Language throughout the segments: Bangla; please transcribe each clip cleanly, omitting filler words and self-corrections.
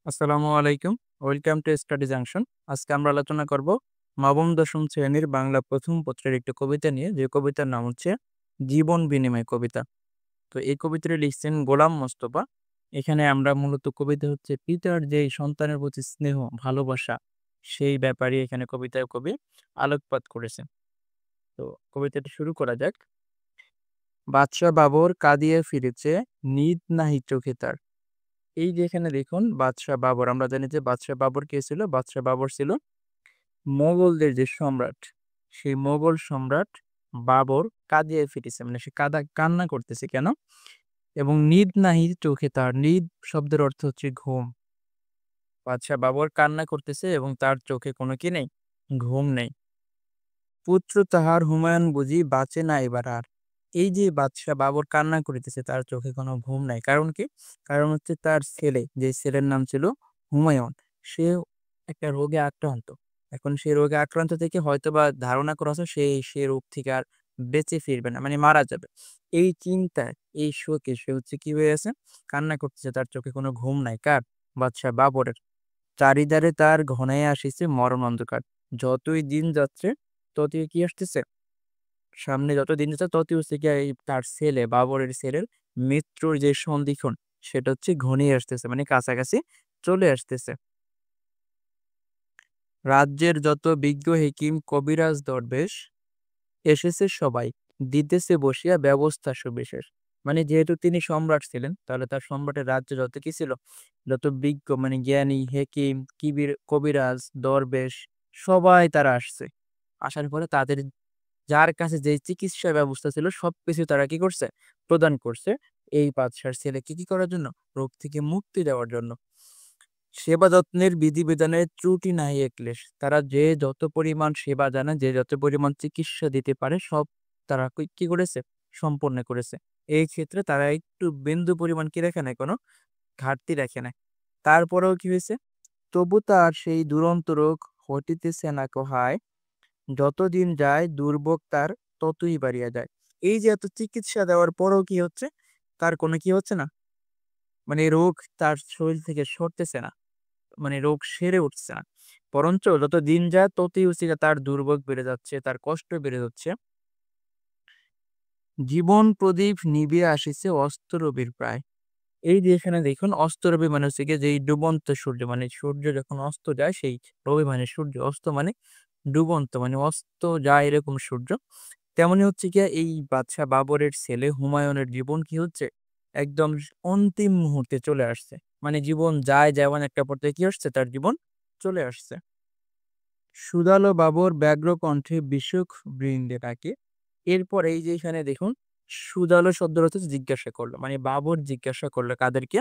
আসসালামু আলাইকুম। Welcome to study junction. আজকে আমরা আলোচনা করব নবম দশম শ্রেণীর বাংলা প্রথম পত্রের একটি কবিতা নিয়ে, যে কবিতার নাম হচ্ছে জীবন বিনিময় কবিতা। তো এই কবিতাটি লিখছেন গোলাম মোস্তফা। এখানে আমরা মূলত কবিতা হচ্ছে পিতার যেই সন্তানের প্রতি স্নেহ, ভালোবাসা, সেই ব্যাপারে এখানে কবিতায় কবি আলোকপাত করেছেন। তো কবিতাটি শুরু করা যাক। বাদশা বাবর কাঁদিয়া ফিরেছে, নিদ নাহি চোখে তার। এই যে এখানে দেখুন বাদশাহ বাবর, আমরা জানি যে বাদশাহ বাবর কে ছিল? বাদশাহ বাবর ছিল মোগলদের যে সম্রাট, সেই মোগল সম্রাট বাবর কাঁদিয়ে ফিরেছে, মানে সে কান্না করতেছে কেন? এবং নিদ নাহি চোখে তার, নিদ শব্দের অর্থ হচ্ছে ঘুম। বাদশাহ বাবর কান্না করতেছে এবং তার চোখে কোনো কি নেই? ঘুম নেই। পুত্র তাহার হুমায়ুন বুঝি বাঁচে না এবার আর। এই যে বাদশাহ বাবর কান্না করিতেছে, তার চোখে কোনো ঘুম নাই, কারণ কি? কারণ হচ্ছে তার ছেলে, যে ছেলের নাম ছিল হুমায়ুন, সে একটা রোগে আক্রান্ত। এখন সেই রোগে আক্রান্ত থেকে হয়তোবা ধারণা করা হচ্ছে সে রোগ থেকে আর বেঁচে ফিরবে না, মানে মারা যাবে। এই চিন্তায়, এই শোকে সে হচ্ছে কি হয়ে আছে? কান্না করতেছে, তার চোখে কোনো ঘুম নাই। কার? বাদশাহ বাবরের। চারিধারে তার ঘনাইয়া আসিছে মরণ অন্ধকার। যতই দিন যাচ্ছে ততই কি আসতেছে? সামনে যত দিন যাচ্ছে ততই হচ্ছে গিয়ে এই তার ছেলে, বাবরের ছেলের মৃত্যুর যে সন্ধিক্ষণ, সেটা হচ্ছে ঘনিয়ে আসতেছে, মানে কাছাকাছি চলে আসতেছে। রাজ্যের যত বিজ্ঞ হেকিম কবিরাজ দরবেশ এসেছে সবাই, দিতেছে বসিয়া ব্যবস্থা সুবিশেষ। মানে যেহেতু তিনি সম্রাট ছিলেন, তাহলে তার সম্রাটের রাজ্য যত কি ছিল, যত বিজ্ঞ মানে জ্ঞানী হেকিম কবিরাজ দরবেশ, সবাই তারা আসছে। আসার পরে তাদের যার কাছে যে চিকিৎসা ব্যবস্থা ছিল সবকিছু তারা কি করছে? প্রদান করছে এই বাদশার ছেলেকে কি করার জন্য? রোগ থেকে মুক্তি দেওয়ার জন্য। সেবা যত্নের বিধিবিধানের ত্রুটি নাই একলেশ। তারা যে যত পরিমাণ সেবা জানে, যে যত পরিমাণ চিকিৎসা দিতে পারে, সব তারা কি করেছে? সম্পন্ন করেছে। এই ক্ষেত্রে তারা একটু বিন্দু পরিমাণ কি রাখে নাই? কোনো ঘাটতি রাখে নাই। তারপরেও কি হয়েছে? তবু তার সেই দুরন্ত রোগ হটিতেছে না কহায়। যতদিন যায় দুর্ভোগ তার ততই বাড়িয়া যায়। এই যে এত চিকিৎসা দেওয়ার পরেও কি হচ্ছে? তার কোনো কি হচ্ছে না, মানে রোগ তার শরীর থেকে সরতেছে না, মানে রোগ সেরে উঠছে না। বরঞ্চ যত দিন যায় ততই হচ্ছে গিয়ে তার দুর্ভোগ বেড়ে যাচ্ছে, তার কষ্ট বেড়ে যাচ্ছে। জীবন প্রদীপ নিবিয়া আসিছে অস্তরবীর প্রায়। এই যে এখানে দেখুন অস্তরবি মানে হচ্ছে গিয়ে যেই ডুবন্ত সূর্য, মানে সূর্য যখন অস্ত যায়, সেই রবি মানে সূর্য, অস্ত মানে ডুবন্ত, মানে অস্ত যায় এরকম সূর্য। তেমনি হচ্ছে গিয়া এই বাদশাহ বাবরের ছেলে হুমায়ুনের জীবন কি হচ্ছে? একদম অন্তিম মুহূর্তে চলে আসছে। মানে জীবন যায় যেমন একটা পর্যায়ে কি আসছে? তার জীবন চলে আসছে। সুধালো বাবর ব্যগ্র কণ্ঠে বিশুখ বৃন্দে ডাকে। এরপর এই যে এখানে দেখুন, সুধালো শব্দের অর্থ হচ্ছে জিজ্ঞাসা করলো, মানে বাবর জিজ্ঞাসা করলো কাদেরকে?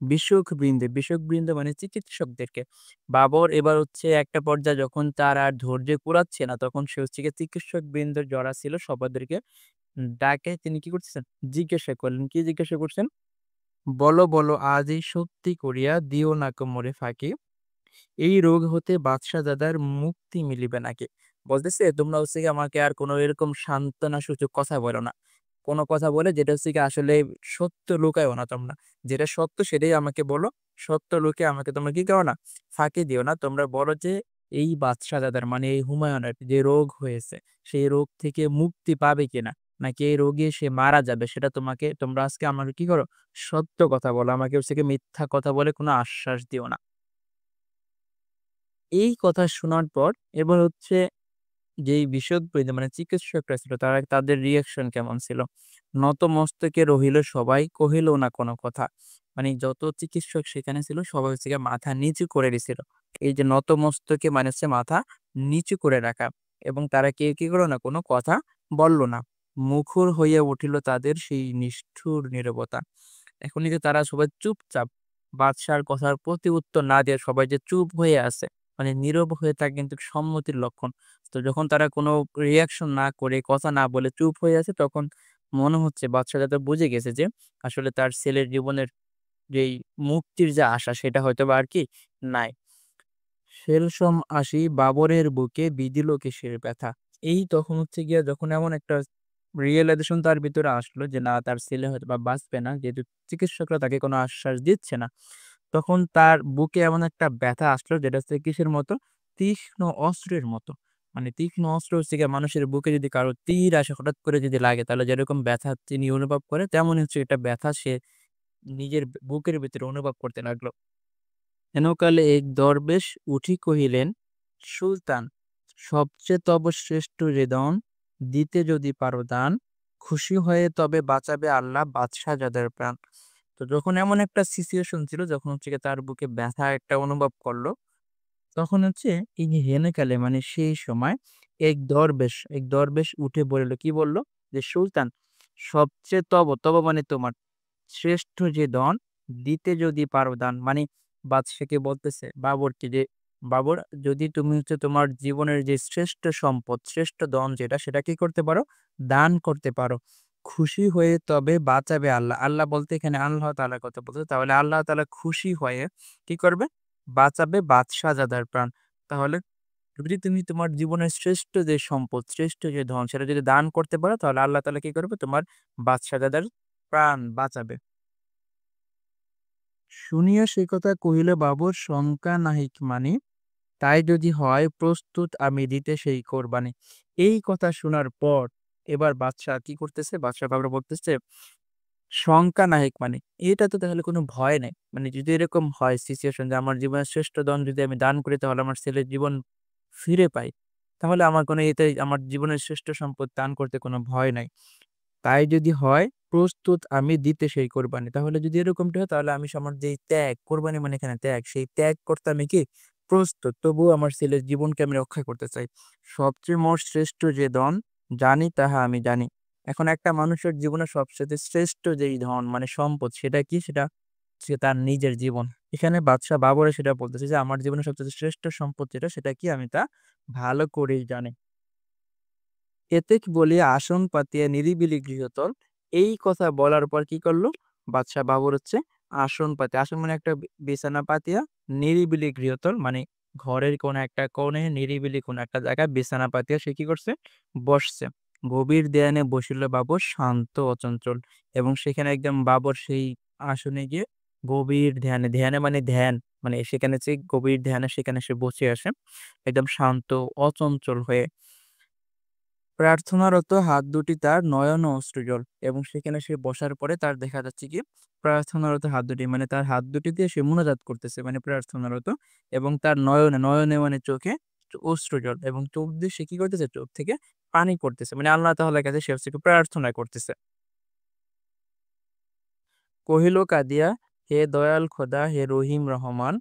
বিশুখ বৃন্দে। বিশুখ বৃন্দ মানে চিকিৎসকদেরকে। বাবর এবার হচ্ছে একটা পর্যায়ে যখন তার আর ধৈর্য কুলাচ্ছে না, তখন সে হচ্ছে গিয়ে চিকিৎসক বৃন্দের যারা ছিল সবাইদেরকে ডাকে তিনি কি করতেছেন? জিজ্ঞাসা করলেন। কি জিজ্ঞাসা করছেন? বলো বলো আজই সত্যি করিয়া দিও না কোমরে ফাঁকি। এই রোগ হতে বাদশাহজাদার মুক্তি মিলিবে নাকি? বলতেছে তোমরা হচ্ছে গিয়ে আমাকে আর কোনো এরকম সান্ত্বনা সূচক কথা বলো না। কোনো কথা বলে যেটা হচ্ছে গিয়ে আসলে সত্য লুকায়ও না তোমরা। যেটা সত্য সেটাই আমাকে বলো। সত্য লুকিয়ে আমাকে তোমরা কি করো না? ফাঁকি দিও না। তোমরা বলো যে এই বাদশাহজাদার মানে এই হুমায়ুনের যে রোগ হয়েছে, সেই রোগ থেকে মুক্তি পাবে কিনা? নাকি এই রোগে সে মারা যাবে, সেটা তোমরা আজকে আমাকে কি করো? সত্য কথা বলো। আমাকে হচ্ছে গিয়ে মিথ্যা কথা বলে কোনো আশ্বাস দিও না। এই কথা শোনার পর এবার হচ্ছে যেই বিশেষজ্ঞ মানে চিকিৎসকরা ছিল, তারা তাদের রিঅ্যাকশন কেমন ছিল? নতমস্তকে রহিল সবাই, কহিল না কোনো কথা। মানে যত চিকিৎসক সেখানে ছিল সবাই হচ্ছে গিয়ে মাথা নিচু করে দিছিল। এই যে নতমস্তকে মানে হচ্ছে মাথা নিচু করে রাখা, এবং তারা কেউ কি করলো না? কোনো কথা বলল না। মুখর হইয়া উঠিল তাদের সেই নিষ্ঠুর নীরবতা। এখন এই যে তারা সবাই চুপচাপ, বাদশার কথার প্রতি উত্তর না দিয়ে সবাই যে চুপ হয়ে আছে, মানে নীরব হয়ে থাকে কিন্তু সম্মতির লক্ষণ। তো যখন তারা কোনো রিঅ্যাকশন না করে, কথা না বলে চুপ হয়ে আছে, তখন মনে হচ্ছে বাদশা যাতে বুঝে গেছে যে আসলে তার ছেলের জীবনের যেই মুক্তির যে আশা, সেটা হয়তোবা আর কি নাই। সেলসম আসি বাবরের বুকে বিধিল কিসের ব্যথা। এই তখন হচ্ছে গিয়ে যখন এমন একটা রিয়েলাইজেশন তার ভিতরে আসলো যে না, তার ছেলে হয়তো বা বাঁচবে না, যেহেতু চিকিৎসকরা তাকে কোনো আশ্বাস দিচ্ছে না, তখন তার বুকে এমন একটা ব্যথা আসলো যেটা হচ্ছে কিসের মতো? তীক্ষ্ণ অস্ত্রের মতো। মানে তীক্ষ্ণ অস্ত্র হচ্ছে গিয়ে মানুষের বুকে যদি কারো তীর আসে হঠাৎ করে যদি লাগে তাহলে যেরকম ব্যথা তিনি অনুভব করে তেমনই হচ্ছে এটা ব্যথা সে নিজের বুকের ভিতরে অনুভব করতে লাগলো। হেনকালে এক দরবেশ উঠি কহিলেন, সুলতান, সবচেয়ে তব শ্রেষ্ঠ হৃদন, দিতে যদি পারো দান, খুশি হয়ে তবে বাঁচাবে আল্লাহ বাদশাহজাদার প্রাণ। তো যখন এমন একটা সিচুয়েশন ছিল যখন হচ্ছে গিয়ে তার বুকে ব্যথা একটা অনুভব করলো, তখন হচ্ছে এই যে হেনেকালে মানে সেই সময় এক দরবেশ উঠে বলল, কি বলল? যে সুলতান, সবচেয়ে তব মানে তোমার শ্রেষ্ঠ যে ধন, দিতে যদি পারো দান। মানে বাদশাকে বলতেছে বাবরকে যে, বাবর, যদি তুমি হচ্ছে তোমার জীবনের যে শ্রেষ্ঠ সম্পদ, শ্রেষ্ঠ ধন যেটা সেটা কি করতে পারো? দান করতে পারো। খুশি হয়ে তবে বাঁচাবে আল্লাহ। আল্লাহ বলতে এখানে আল্লাহ তাআলার কথা বলতেছে। তাহলে আল্লাহ তাআলা খুশি হয়ে কি করবে? বাঁচাবে বাদশাহজাদার প্রাণ। তাহলে যদি তুমি তোমার জীবনের শ্রেষ্ঠ যে সম্পদ, শ্রেষ্ঠ যে ধন সেটা যদি দান করতে পারো তাহলে আল্লাহ তাআলা কি করবে? তোমার বাদশাহজাদার প্রাণ বাঁচাবে। শুনিয়া সে কথা কহিল বাবুর শঙ্কা নাহিক মানি, তাই যদি হয় প্রস্তুত আমি দিতে সেই কোরবানি। এই কথা শোনার পর এবার বাদশাহ কি করতেছে? বাদশাহ বাবুরা বলতেছে, শঙ্কা নাহিক মানে, এটা তো তাহলে কোনো ভয় নাই। মানে যদি এরকম হয় সিচুয়েশন যে আমার জীবনের শ্রেষ্ঠ ধন যদি আমি দান করি তাহলে আমার ছেলের জীবন ফিরে পাই। তাহলে আমার কোনো এতে আমার জীবনের শ্রেষ্ঠ সম্পদ দান করতে কোনো ভয় নাই। তাই যদি হয় প্রস্তুত আমি দিতে সেই কোরবানি। তাহলে যদি এরকমটা হয় তাহলে আমি আমার যেই ত্যাগ, কোরবানি মানে এখানে ত্যাগ, সেই ত্যাগ করতে আমি কি প্রস্তুত। তবুও আমার ছেলের জীবনকে আমি রক্ষা করতে চাই। সবচেয়ে মোর শ্রেষ্ঠ যে ধন জানি তাহা আমি জানি। এখন একটা মানুষের জীবনে সবচাইতে শ্রেষ্ঠ যেই ধন মানে সম্পদ সেটা কি? সেটা হচ্ছে তার নিজের জীবন। এখানে বাদশাহ বাবরে সেটা বলতেছে যে আমার জীবনের সবচেয়ে শ্রেষ্ঠ সম্পদ যেটা সেটা কি আমি তা ভালো করেই জানি। এতেক বলিয়া আসন পাতিয়া নিরিবিলি গৃহতল। এই কথা বলার পর কি করলো? বাদশাহ বাবর হচ্ছে আসন পাতিয়া, আসন মানে একটা বিছানা পাতিয়া নিরিবিলি গৃহতল মানে ঘরের কোন একটা কোণে নিরিবিলি কোন একটা জায়গায় বিছানা পাতিয়া সে কি করছে? বসছে। গভীর ধ্যানে বসিল বাবর শান্ত অচঞ্চল, এবং সেখানে একদম বাবর সেই আসনে গিয়ে গভীর ধ্যানে, ধ্যানে মানে ধ্যান, মানে সেখানে যে গভীর ধ্যানে সেখানে সে বসে আসে একদম শান্ত অচঞ্চল হয়ে। প্রার্থনারত হাত দুটি তার নয়ন অশ্রুজল, এবং সেখানে সে বসার পরে তার দেখা যাচ্ছে কি প্রার্থনারত হাত দুটি মানে তার হাত দুটি দিয়ে সে মুনাজাত করতেছে মানে প্রার্থনারত, এবং তার নয়নে, নয়নে মানে চোখে অশ্রুজল, এবং চোখ দিয়ে সে কি করতেছে? চোখ থেকে পানি পড়তেছে মানে আল্লাহ তাআলার কাছে সে হচ্ছে কি প্রার্থনা করতেছে। কহিল কাঁদিয়া, হে দয়াল খোদা, হে রহিম রহমান,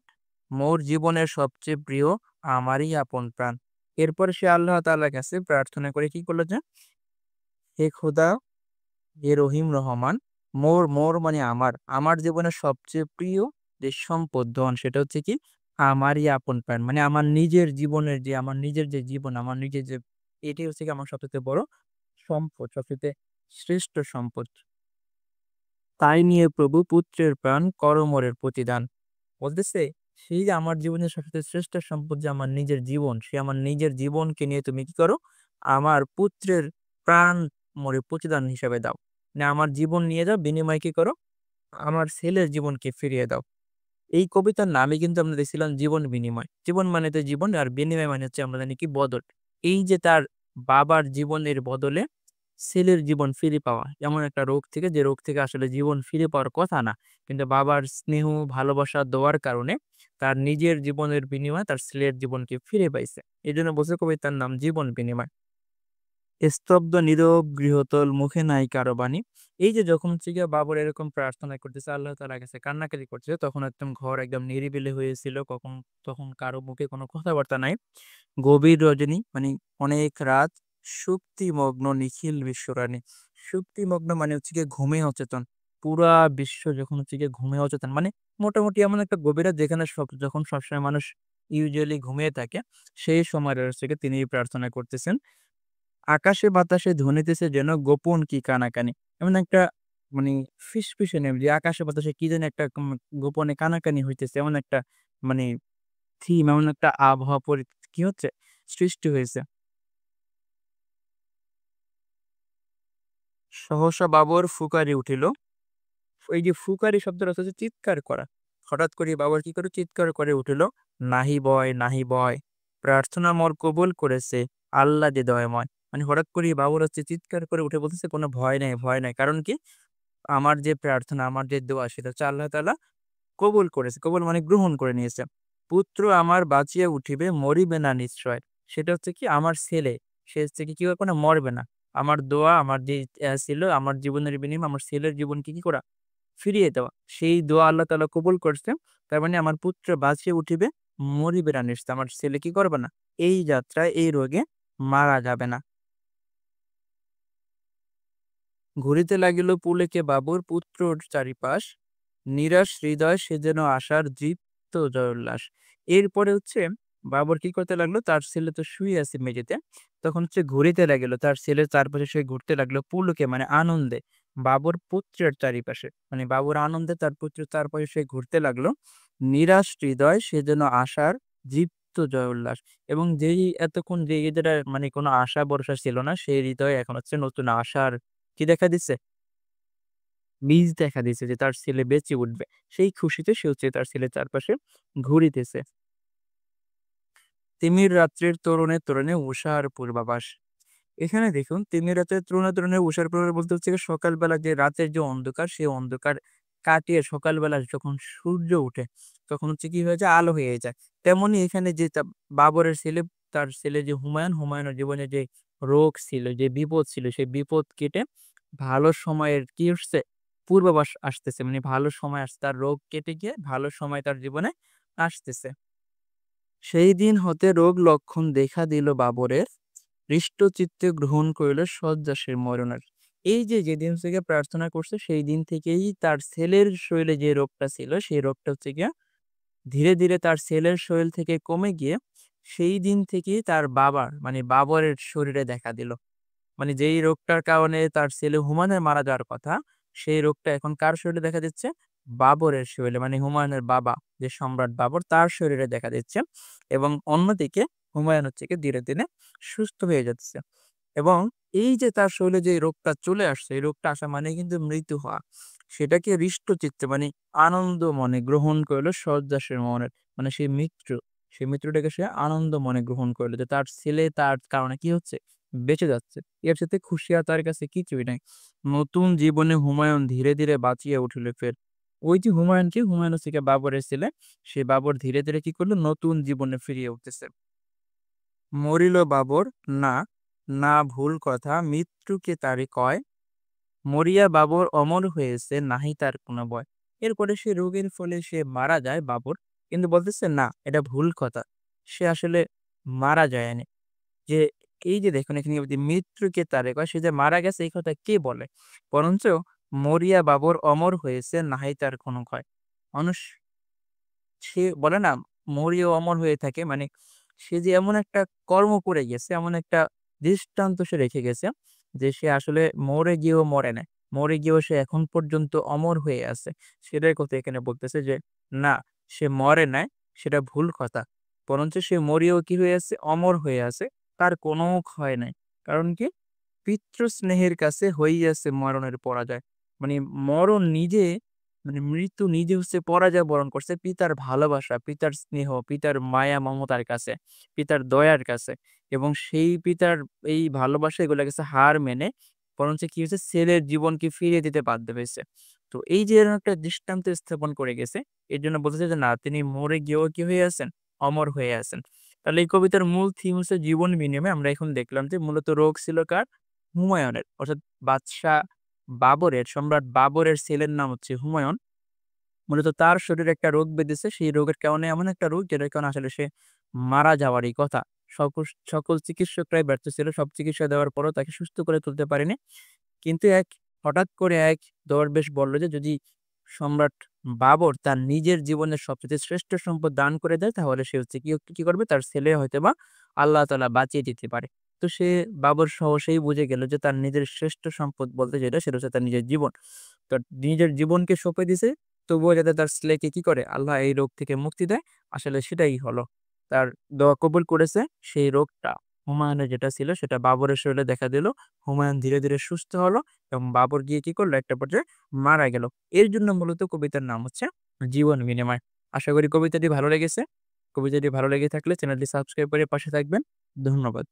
মোর জীবনের সবচেয়ে প্রিয়, আমারই আপন প্রাণ। এরপরে সে আল্লাহ তাআলার কাছে প্রার্থনা করে কি করলো? যে, হে খোদা, হে রহিম রহমান, মোর মানে আমার জীবনের সবচেয়ে প্রিয় যে সম্পদ ধন সেটা হচ্ছে কি আমারই আপন প্রাণ। মানে আমার নিজের জীবনের যে আমার নিজের যে জীবন, আমার নিজের যে এটাই হচ্ছে কি আমার সবচাইতে বড় সম্পদ, সবচাইতে শ্রেষ্ঠ সম্পদ। তাই নিয়ে প্রভু পুত্রের প্রাণ করমরের প্রতিদান। বলতেছে, সেই যে আমার জীবনের সবচেয়ে শ্রেষ্ঠ সম্পদ যে আমার নিজের জীবন, সে আমার নিজের জীবনকে নিয়ে তুমি কি করো? আমার পুত্রের প্রাণ মরে প্রতিদান হিসাবে দাও। মানে আমার জীবন নিয়ে যাও, বিনিময়ে কি করো? আমার ছেলের জীবনকে ফিরিয়ে দাও। এই কবিতার নামই কিন্তু আমরা দেখছিলাম জীবন বিনিময়। জীবন মানে তো জীবন, আর বিনিময় মানে হচ্ছে আমরা জানি কি বদল। এই যে তার বাবার জীবনের বদলে ছেলের জীবন ফিরে পাওয়া। এমন একটা রোগ থেকে, যে রোগ থেকে আসলে জীবন ফিরে পাওয়ার কথা না। কিন্তু বাবার স্নেহ, ভালোবাসা দেওয়ার কারণে তার নিজের জীবনের বিনিময়ে তার ছেলের জীবনকে ফিরে পাইছে। এজন্য বলছে কবিতার নাম জীবন বিনিময়। স্তব্ধ নীরব গৃহতল, মুখে নাই কারো বাণী। এই যে যখন হচ্ছে গিয়ে বাবর এরকম প্রার্থনা করতেছে, আল্লাহ তাআলার কাছে কান্নাকাটি করতেছে, তখন একদম ঘর একদম নিরিবিলি হয়েছিল। তখন কারো মুখে কোনো কথাবার্তা নাই। গভীর রজনী মানে অনেক রাত, সুপ্তিমগ্ন নিখিল বিশ্বরানী। সুপ্তিমগ্ন মানে হচ্ছে গিয়ে ঘুমে অচেতন। পুরা বিশ্ব যখন হচ্ছে গিয়ে ঘুমে অচেতন মানে মোটামুটি এমন একটা গভীর রাত যেখানে যখন সবসময় মানুষ ইউজুয়ালি ঘুমিয়ে থাকে, সেই সময় হচ্ছে গিয়ে তিনি এই প্রার্থনা করতেছেন। আকাশে বাতাসে ধ্বনিতেছে যেন গোপন কি কানাকানি। এমন একটা মানে ফিসফিসানি যে আকাশে বাতাসে কি যেন একটা গোপনে কানাকানি হইতেছে। এমন একটা মানে থিম, এমন একটা আবহাওয়া কি হচ্ছে? সৃষ্টি হয়েছে। সহসা বাবর ফুঁকারি উঠিল। এই যে ফুঁকারি শব্দের অর্থ হচ্ছে চিৎকার করা। হঠাৎ করে বাবর কি করে চিৎকার করে উঠিল, নাহি ভয় নাহি ভয়, প্রার্থনা মোর কবুল করেছে আল্লাহ যে দয়াময়। মানে হঠাৎ করে বাবর হচ্ছে চিৎকার করে উঠে বলতেছে কোনো ভয় নাই, ভয় নাই। কারণ কি? আমার যে প্রার্থনা, আমার যে দোয়া সেটা হচ্ছে আল্লাহ তাআলা কবুল করেছে। কবুল মানে গ্রহণ করে নিয়েছে। পুত্র আমার বাঁচিয়া উঠিবে মরিবে না নিশ্চয়। সেটা হচ্ছে কি আমার ছেলে, সে হচ্ছে কি করবে না, মরবে না। আমার দোয়া, আমার যে ছিল আমার জীবনের বিনিময়ে আমার ছেলের জীবনকে কি করা? ফিরিয়ে দেওয়া। সেই দোয়া আল্লাহ তাআলা কবুল করছে। তার মানে আমার পুত্র বাঁচিয়া উঠিবে, মরিবে না নিশ্চয়। আমার ছেলে কি করবে না? এই যাত্রায় এই রোগে মারা যাবে না। ঘুরিতে লাগিল পুলকে বাবুর পুত্রর চারিপাশ, নিরাশ হৃদয় সে যেন আশার দৃপ্ত জয়োল্লাস। এরপরে হচ্ছে বাবর কি করতে লাগলো, তার ছেলে তো শুয়ে আছে মেঝেতে, তখন হচ্ছে ঘুরিতে লাগিল, তার ছেলের চারপাশে সে ঘুরতে লাগলো পুলকে মানে আনন্দে, বাবর পুত্রের চারিপাশে, মানে বাবুর আনন্দে তার পুত্রের চারপাশে সে ঘুরতে লাগলো। নিরাশ হৃদয় সে যেন আশার দৃপ্ত জয়োল্লাস। এবং যেই এতক্ষণ যে এদের মানে কোনো আশা ভরসা ছিল না, সেই হৃদয়ে এখন হচ্ছে নতুন আশার কি দেখা দিচ্ছে? বীজ দেখা দিছে যে তার ছেলে বেঁচে উঠবে। সেই খুশিতে সে হচ্ছে তার ছেলের চারপাশে ঘুরিতেছে। তিমির রাত্রির তরণে তরণে উষার পূর্বাভাস। এখানে দেখুন তিমির রাতের তরণে তরণে উষার পূর্বাভাস বলতে হচ্ছে গিয়ে সকালবেলা যে রাতের যে অন্ধকার, সেই অন্ধকার কাটিয়ে সকালবেলা যখন সূর্য উঠে, তখন হচ্ছে কি হয়ে যায়? আলো হয়ে যায়। তেমনি এখানে যে বাবরের ছেলে, তার ছেলে যে হুমায়ুন, হুমায়ুনের জীবনে যে রোগ ছিল, যে বিপদ ছিল, সেই বিপদ কেটে ভালো সময়ের কি আসছে? পূর্বাভাস আসতেছে। মানে ভালো সময় আসছে। তার রোগ কেটে গিয়ে ভালো সময় তার জীবনে আসতেছে। সেই দিন হতে রোগ লক্ষণ দেখা দিল বাবরের, হৃষ্টচিত্তে গ্রহণ করিল শয্যাসীর মরণের। এই যে যেদিন থেকে প্রার্থনা করছে সেই দিন থেকেই তার ছেলের শরীরে যে রোগটা ছিল সেই রোগটা হচ্ছে গিয়ে ধীরে ধীরে তার ছেলের শরীর থেকে কমে গিয়ে সেই দিন থেকেই তার বাবার মানে বাবরের শরীরে দেখা দিল। মানে যেই রোগটার কারণে তার ছেলে হুমায়ুনের মারা যাওয়ার কথা, সেই রোগটা এখন কার শরীরে দেখা দিচ্ছে? বাবরের শরীরে। মানে হুমায়ুনের বাবা, যে সম্রাট বাবর, তার শরীরে দেখা দিচ্ছে। এবং অন্যদিকে হুমায়ুন হচ্ছে গিয়ে ধীরে ধীরে সুস্থ হয়ে যাচ্ছে। এবং এই যে তার শরীরে যে রোগটা চলে আসছে, এই রোগটা আসা মানে কিন্তু মৃত্যু হওয়া। সেটাকে হৃষ্টচিত্তে মানে আনন্দ মনে গ্রহণ করলো শয্যাসীর মনের। মানে সেই মৃত্যু, সেই মৃত্যুটাকে সে আনন্দ মনে গ্রহণ করলো যে তার ছেলে তার কারণে কি হচ্ছে? বেঁচে যাচ্ছে। এর সাথে খুশি আর তার কাছে কিছুই নাই। নতুন জীবনে হুমায়ুন ধীরে ধীরে বাঁচিয়া উঠিল ফের। ওই যে হুমায়ুন কি? হুমায়ুন হচ্ছে গিয়ে বাবরের ছেলে। সে বাবর ধীরে ধীরে কি করলো? নতুন জীবনে ফিরিয়ে উঠতেছে। মরিল বাবর না, না ভুল কথা মৃত্যুকে তারে কয়, মরিয়া বাবর অমর হয়েছে নাহি তার কোনো ভয়। এরপরে সে রোগের ফলে সে মারা যায় বাবর। কিন্তু বলতেছে না, এটা ভুল কথা। সে আসলে মারা যায়নি। যে এই যে দেখুন এখানে যে মৃত্যুকে তারে কয়, সে যে মারা গেছে এই কথা কে বলে? বরঞ্চ মরিয়া বাবর অমর হয়েছে নাহি তার কোনো ক্ষয়। মানুষ সে বলে না, মরিয়া অমর হয়ে থাকে, মানে সে যে এমন একটা কর্ম করে গেছে, এমন একটা দৃষ্টান্ত সে রেখে গেছে যে সে আসলে মরে গিয়েও মরে নাই। মরে গিয়েও সে এখন পর্যন্ত অমর হয়ে আছে। সেটাই কথা এখানে বলতেছে যে না, সে মরে নাই, সেটা ভুল কথা। বরঞ্চ সে মরিয়েও কি হয়ে আছে? অমর হয়ে আছে। তার কোনো ক্ষয় নাই। কারণ কি? পিতৃস্নেহের কাছে হইয়াছে মরণের পরাজয়। মানে মরণ নিজে, মানে মৃত্যু নিজে হচ্ছে পরাজয় বরণ করছে পিতার ভালোবাসা, পিতার স্নেহ, পিতার মায়া মমতার কাছে, পিতার দয়ার কাছে। এবং সেই পিতার এই ভালোবাসা এগুলা কাছে হার মেনে বরঞ্চ কি হয়েছে? ছেলের জীবনকে ফিরিয়ে দিতে বাধ্য হয়েছে। তো এই যে এরকম একটা দৃষ্টান্ত স্থাপন করে গেছে, এর জন্য বলতেছে যে না, তিনি মরে গিয়েও কি হয়ে আছেন? অমর হয়ে আছেন। তাহলে এই কবিতার মূল থিম হচ্ছে জীবন বিনিময়। আমরা এখন দেখলাম যে মূলত রোগ ছিল কার? হুমায়ুনের। অর্থাৎ বাদশাহ বাবরের, সম্রাট বাবরের ছেলের নাম হচ্ছে হুমায়ুন। মূলত তার শরীরে একটা রোগ বেঁধেছে। সেই রোগের কারণে এমন একটা রোগ যেটার কারণে আসলে সে মারা যাওয়ারই কথা। সকল চিকিৎসকরাই ব্যর্থ ছিল। সব চিকিৎসা দেওয়ার পরও তাকে সুস্থ করে তুলতে পারেনি। কিন্তু হঠাৎ করে এক দরবেশ বলল যে যদি সম্রাট বাবর তার নিজের জীবনের সবচেয়ে শ্রেষ্ঠ সম্পদ দান করে দেয় তাহলে সে হচ্ছে কি করবে? তার ছেলে হয়তোবা আল্লাহ তাআলা বাঁচিয়ে দিতে পারে। তো সে বাবর সহসেই বুঝে গেল যে তার নিজের শ্রেষ্ঠ সম্পদ বলতে যেটা সেটা হচ্ছে তার নিজের জীবন। তো নিজের জীবনকে সঁপে দিছে তবুও যাতে তার ছেলেকে কি করে? আল্লাহ এই রোগ থেকে মুক্তি দেয়। আসলে সেটাই হলো। তার দোয়া কবুল করেছে। সেই রোগটা হুমায়ুনের যেটা ছিল সেটা বাবরের শরীরে দেখা দিল। হুমায়ুন ধীরে ধীরে সুস্থ হলো এবং বাবর গিয়ে কি করলো? একটা পর্যায়ে মারা গেল। এর জন্য মূলত কবিতার নাম হচ্ছে জীবন বিনিময়। আশা করি কবিতাটি ভালো লেগেছে। কবিতাটি ভালো লেগে থাকলে চ্যানেলটি সাবস্ক্রাইব করে পাশে থাকবেন। ধন্যবাদ।